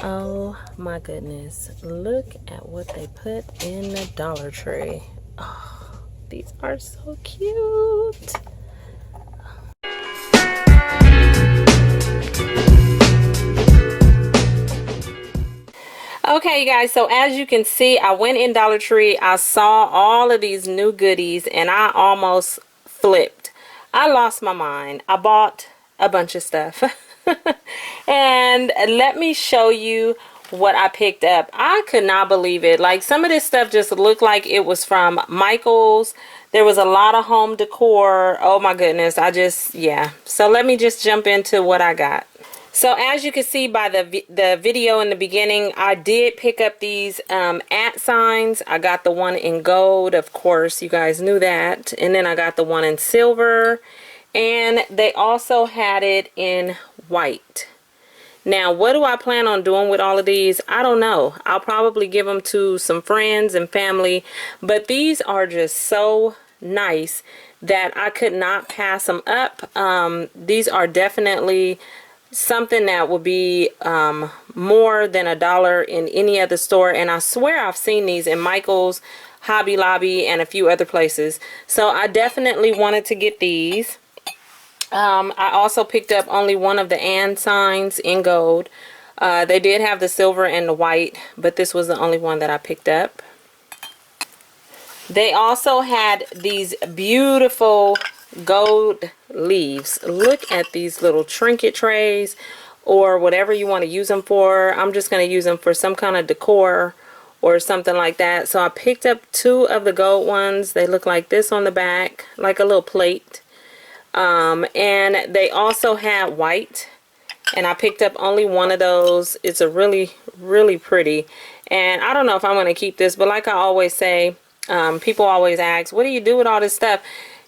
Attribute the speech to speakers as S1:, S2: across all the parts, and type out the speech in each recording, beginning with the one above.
S1: Oh my goodness, look at what they put in the Dollar Tree. Oh, these are so cute. Okay, you guys, so as you can see, I went in Dollar Tree, I saw all of these new goodies, and I almost flipped. I lost my mind. I bought a bunch of stuff. And let me show you what I picked up. I could not believe it. Like, some of this stuff just looked like it was from Michael's. There was a lot of home decor. Oh my goodness, yeah. So let me just jump into what I got. So as you can see by the video in the beginning, I did pick up these @ signs. I got the one in gold, of course, you guys knew that. And then I got the one in silver. And they also had it in white. Now, what do I plan on doing with all of these? I don't know. I'll probably give them to some friends and family. But these are just so nice that I could not pass them up. These are definitely something that will be more than $1 in any other store, and I swear I've seen these in Michael's, Hobby Lobby, and a few other places. So I definitely wanted to get these. I also picked up only one of the & signs in gold. They did have the silver and the white, but this was the only one that I picked up. They also had these beautiful gold leaves. Look at these little trinket trays, or whatever you want to use them for. I'm just going to use them for some kind of decor or something like that. So I picked up 2 of the gold ones. They look like this on the back, like a little plate. And they also had white, and I picked up only one of those. It's a really, really pretty, and I don't know if I'm going to keep this, but like I always say, people always ask, what do you do with all this stuff?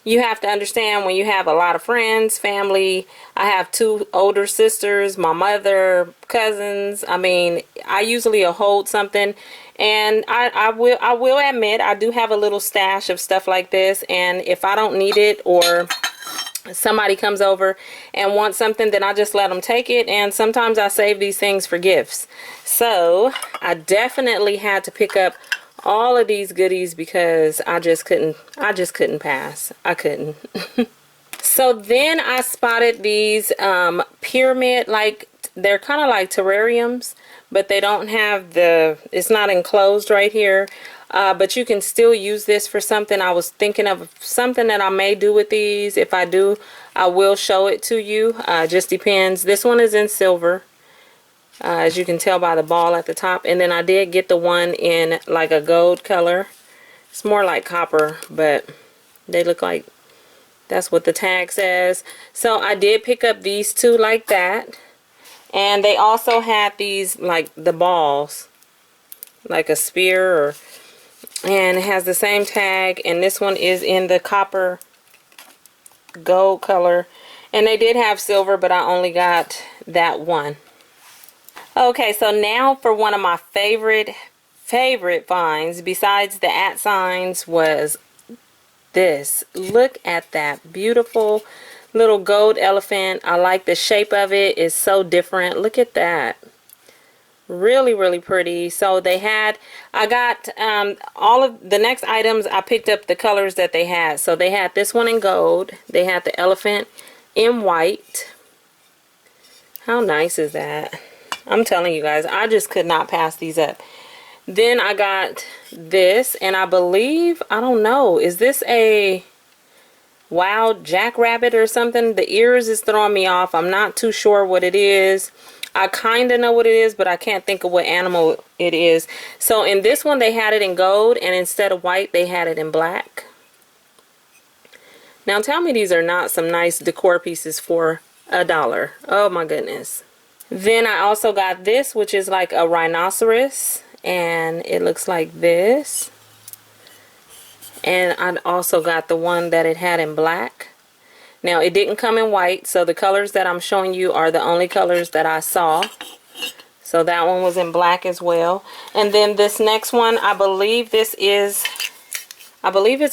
S1: You have to understand, when you have a lot of friends, family. I have 2 older sisters, my mother, cousins. I mean, I usually hold something, and I will admit I do have a little stash of stuff like this, and if I don't need it, or somebody comes over and wants something, then I just let them take it. And sometimes I save these things for gifts. So I definitely had to pick up all of these goodies because I just couldn't pass. I couldn't. So then I spotted these pyramid, like, they're kind of like terrariums, but they don't have it's not enclosed right here. But you can still use this for something. I was thinking of something that I may do with these. If I do, I will show it to you. Just depends. This one is in silver, as you can tell by the ball at the top. And then I did get the one in like a gold color. It's more like copper, but they look like, that's what the tag says. So I did pick up these 2 like that. And they also had these, like the balls, like a spear, and it has the same tag, and this one is in the copper gold color, and they did have silver, but I only got that one. Okay, so now for one of my favorite finds besides the @ signs was this. Look at that beautiful little gold elephant. I like the shape of it. It's so different. Look at that. Really, really pretty. So they had, I got all of the next items. I picked up the colors that they had. So they had this one in gold. They had the elephant in white. How nice is that? I'm telling you guys, I just could not pass these up. Then I got this, and I believe, I don't know, is this a wild jackrabbit or something? The ears is throwing me off. I'm not too sure what it is. I kind of know what it is, but I can't think of what animal it is. So in this one, they had it in gold, and instead of white, they had it in black. Now tell me these are not some nice decor pieces for $1. Oh my goodness. Then I also got this, which is like a rhinoceros, and it looks like this. And I also got the one that it had in black. Now, it didn't come in white, so the colors that I'm showing you are the only colors that I saw. So that one was in black as well. And then this next one, I believe it's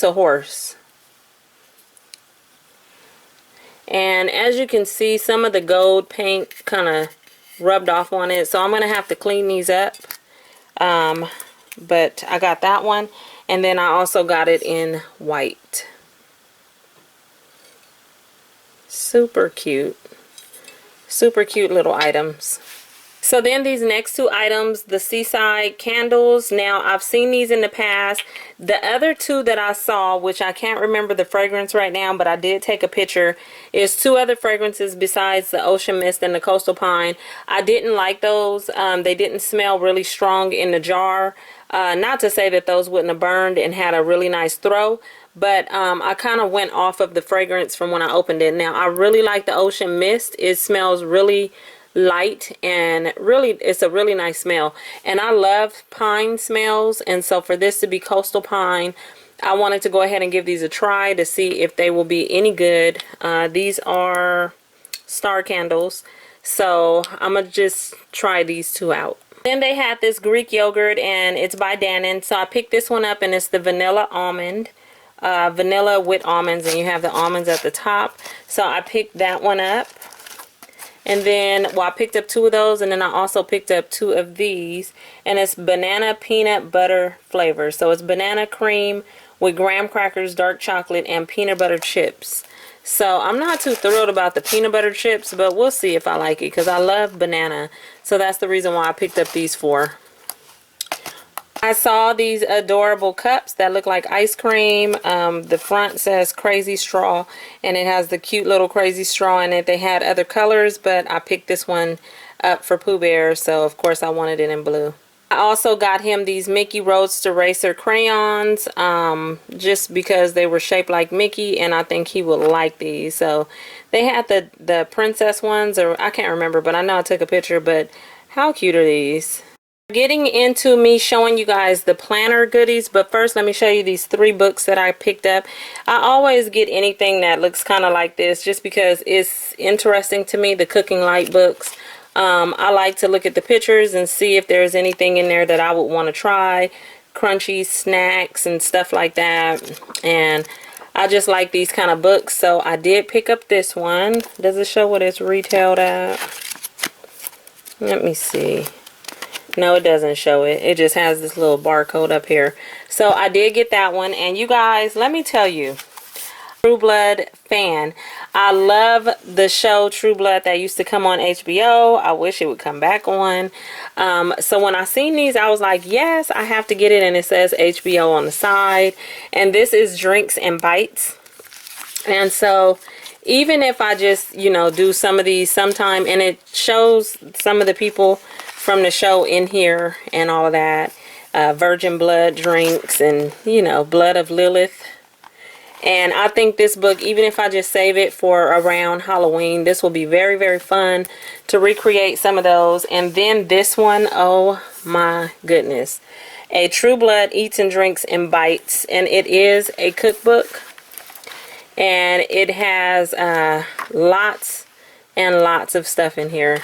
S1: a horse. And as you can see, some of the gold paint kind of rubbed off on it. So I'm going to have to clean these up. But I got that one. And then I also got it in white. Super cute. Super cute little items. So then these next two items, the seaside candles. Now I've seen these in the past. The other two that I saw, which I can't remember the fragrance right now, but I did take a picture, is two other fragrances besides the ocean mist and the coastal pine. I didn't like those. They didn't smell really strong in the jar. Not to say that those wouldn't have burned and had a really nice throw, but I kind of went off of the fragrance from when I opened it. Now I really like the ocean mist. It smells really light and really, it's a really nice smell, and I love pine smells. And so for this to be coastal pine, I wanted to go ahead and give these a try to see if they will be any good. These are star candles, so I'm gonna just try these two out. Then they had this Greek yogurt, and it's by Dannon, so I picked this one up, and it's the vanilla almond, vanilla with almonds, and you have the almonds at the top. So I picked that one up. And then, well, I picked up two of those, and then I also picked up two of these, and it's banana peanut butter flavor. So it's banana cream with graham crackers, dark chocolate, and peanut butter chips. So I'm not too thrilled about the peanut butter chips, but we'll see if I like it, because I love banana. So that's the reason why I picked up these four. I saw these adorable cups that look like ice cream. The front says Crazy Straw, and it has the cute little Crazy Straw in it. They had other colors, but I picked this one up for Pooh Bear, so of course I wanted it in blue. I also got him these Mickey Roadster Racer crayons, just because they were shaped like Mickey, and I think he would like these. So they had the princess ones, or I can't remember, but I know I took a picture. But how cute are these? Getting into me showing you guys the planner goodies, but first let me show you these three books that I picked up. I always get anything that looks kind of like this just because it's interesting to me, the Cooking Light books. I like to look at the pictures and see if there's anything in there that I would want to try, crunchy snacks and stuff like that. And I just like these kind of books, so I did pick up this one. Does it show what it's retailed at? Let me see. No, it doesn't show it. It just has this little barcode up here. So I did get that one. And you guys, let me tell you, True Blood fan. I love the show True Blood that used to come on HBO. I wish it would come back on. So when I seen these, I was like, yes, I have to get it. And it says HBO on the side. And this is Drinks and Bites. And so even if I just, you know, do some of these sometime, and it shows some of the people from the show in here and all of that, virgin blood drinks, and you know, blood of Lilith. And I think this book, even if I just save it for around Halloween, this will be very, very fun to recreate some of those. And then this one, oh my goodness, a True Blood Eats and Drinks and Bites, and it is a cookbook, and it has lots and lots of stuff in here.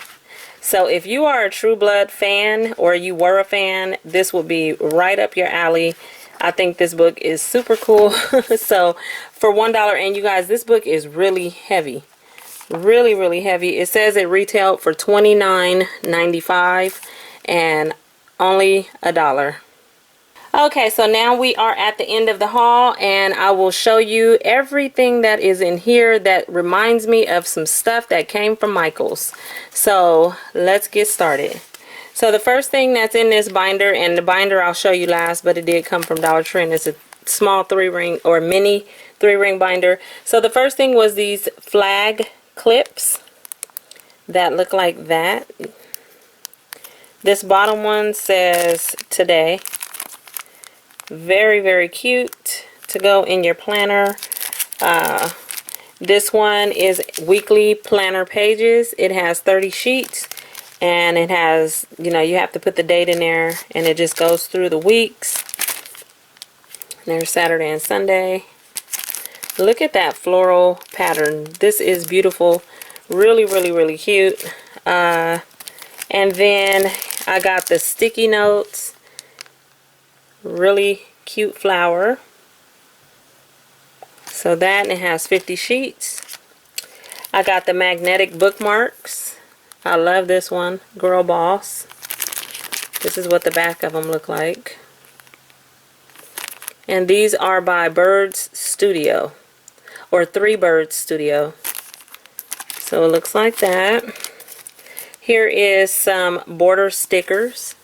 S1: So if you are a True Blood fan, or you were a fan, this will be right up your alley. I think this book is super cool. So for $1, and you guys, this book is really heavy. Really, really heavy. It says it retailed for $29.95 and only $1. Okay, so now we are at the end of the haul, and I will show you everything that is in here that reminds me of some stuff that came from Michael's. So let's get started. So the first thing that's in this binder, and the binder I'll show you last, but it did come from Dollar Tree, and it's a small 3-ring or mini 3-ring binder. So the first thing was these flag clips that look like that. This bottom one says today. Very, very cute to go in your planner. This one is weekly planner pages. It has 30 sheets, and it has, you know, you have to put the date in there, and it just goes through the weeks. There's Saturday and Sunday. Look at that floral pattern. This is beautiful. Really, really, really cute. And then I got the sticky notes. Really cute flower. So that, and it has 50 sheets. I got the magnetic bookmarks. I love this one, Girl Boss. This is what the back of them look like. And these are by Birds Studio, or 3 Birds Studio. So it looks like that. Here is some border stickers.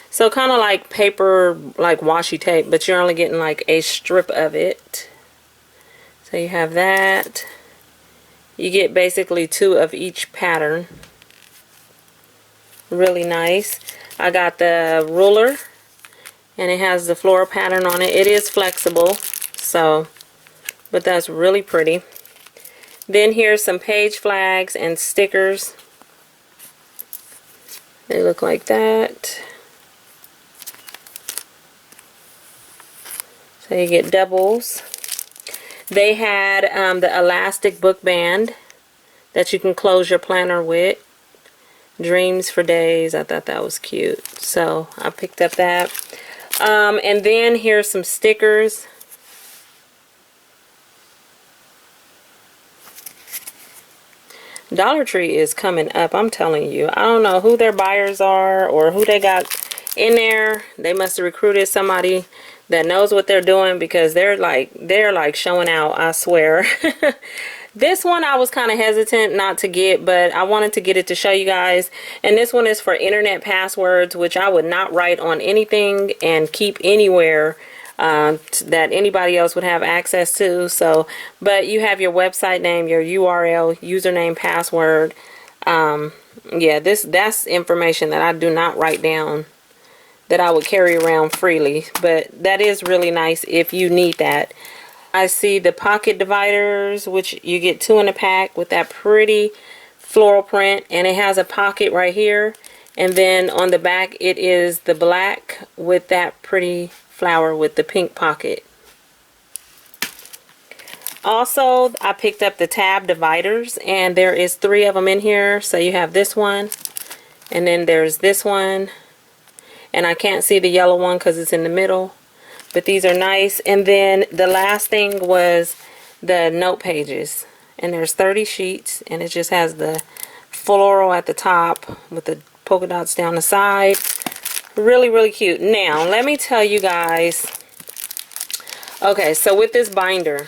S1: So kind of like paper, like washi tape, but you're only getting like a strip of it. So you have that. You get basically 2 of each pattern. Really nice. I got the ruler, and it has the floral pattern on it. It is flexible, so, but that's really pretty. Then here's some page flags and stickers. They look like that. So you get doubles. They had the elastic book band that you can close your planner with. Dreams for Days. I thought that was cute, so I picked up that. And then here's some stickers. Dollar Tree is coming up, I'm telling you. I don't know who their buyers are or who they got in there. They must have recruited somebody that knows what they're doing, because they're like showing out, I swear. This one I was kind of hesitant not to get, but I wanted to get it to show you guys. And this one is for internet passwords, which I would not write on anything and keep anywhere that anybody else would have access to. So, but you have your website name, your URL, username, password. Yeah, that's information that I do not write down, that I would carry around freely. But that is really nice if you need that. I see the pocket dividers, which you get 2 in a pack with that pretty floral print, and it has a pocket right here, and then on the back it is the black with that pretty flower with the pink pocket. Also, I picked up the tab dividers, and there is 3 of them in here. So you have this one, and then there's this one, and I can't see the yellow one because it's in the middle. But these are nice. And then the last thing was the note pages. And there's 30 sheets. And it just has the floral at the top with the polka dots down the side. Really, really cute. Now, let me tell you guys. Okay, so with this binder,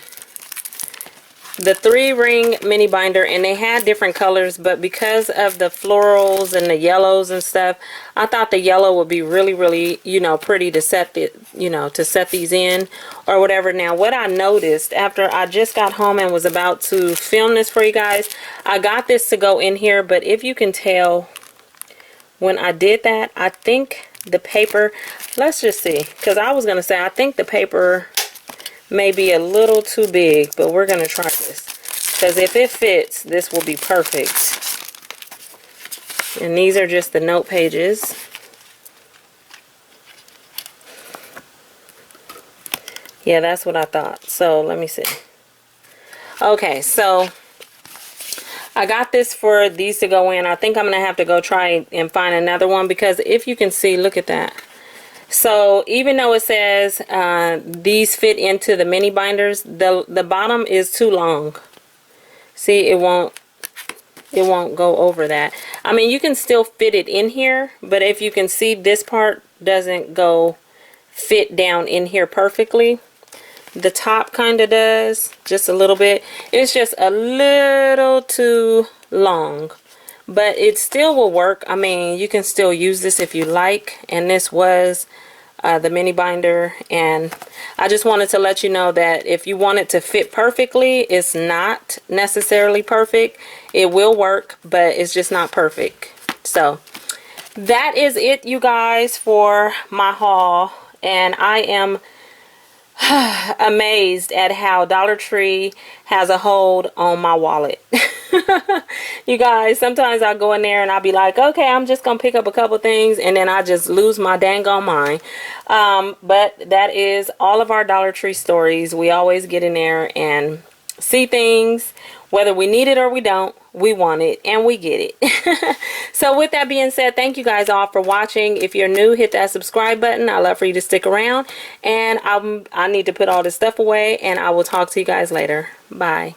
S1: the 3-ring mini binder, and they had different colors, but because of the florals and the yellows and stuff, I thought the yellow would be really, really, you know, pretty to set the, you know, to set these in or whatever. Now, what I noticed after I just got home and was about to film this for you guys, I got this to go in here, but if you can tell, when I did that, I think the paper, let's just see, because I was going to say, I think the paper may be a little too big, but we're going to try this, because if it fits, this will be perfect. And these are just the note pages. Yeah, that's what I thought. So let me see. Okay, so I got this for these to go in. I think I'm going to have to go try and find another one, because if you can see, look at that. So even though it says these fit into the mini binders, the bottom is too long. See, it won't go over that. I mean, you can still fit it in here, but if you can see, this part doesn't go fit down in here perfectly. The top kind of does, just a little bit. It's just a little too long, but it still will work. I mean, you can still use this if you like, and this was the mini binder, and I just wanted to let you know that if you want it to fit perfectly, it's not necessarily perfect. It will work, but it's just not perfect. So that is it, you guys, for my haul, and I am amazed at how Dollar Tree has a hold on my wallet. You guys, sometimes I go in there and I'll be like, okay, I'm just gonna pick up a couple things, and then I just lose my dang on mind. But that is all of our Dollar Tree stories. We always get in there and see things, whether we need it or we don't. We want it and we get it. So with that being said, thank you guys all for watching. If you're new, hit that subscribe button. I'd love for you to stick around, and I need to put all this stuff away, and I will talk to you guys later. Bye.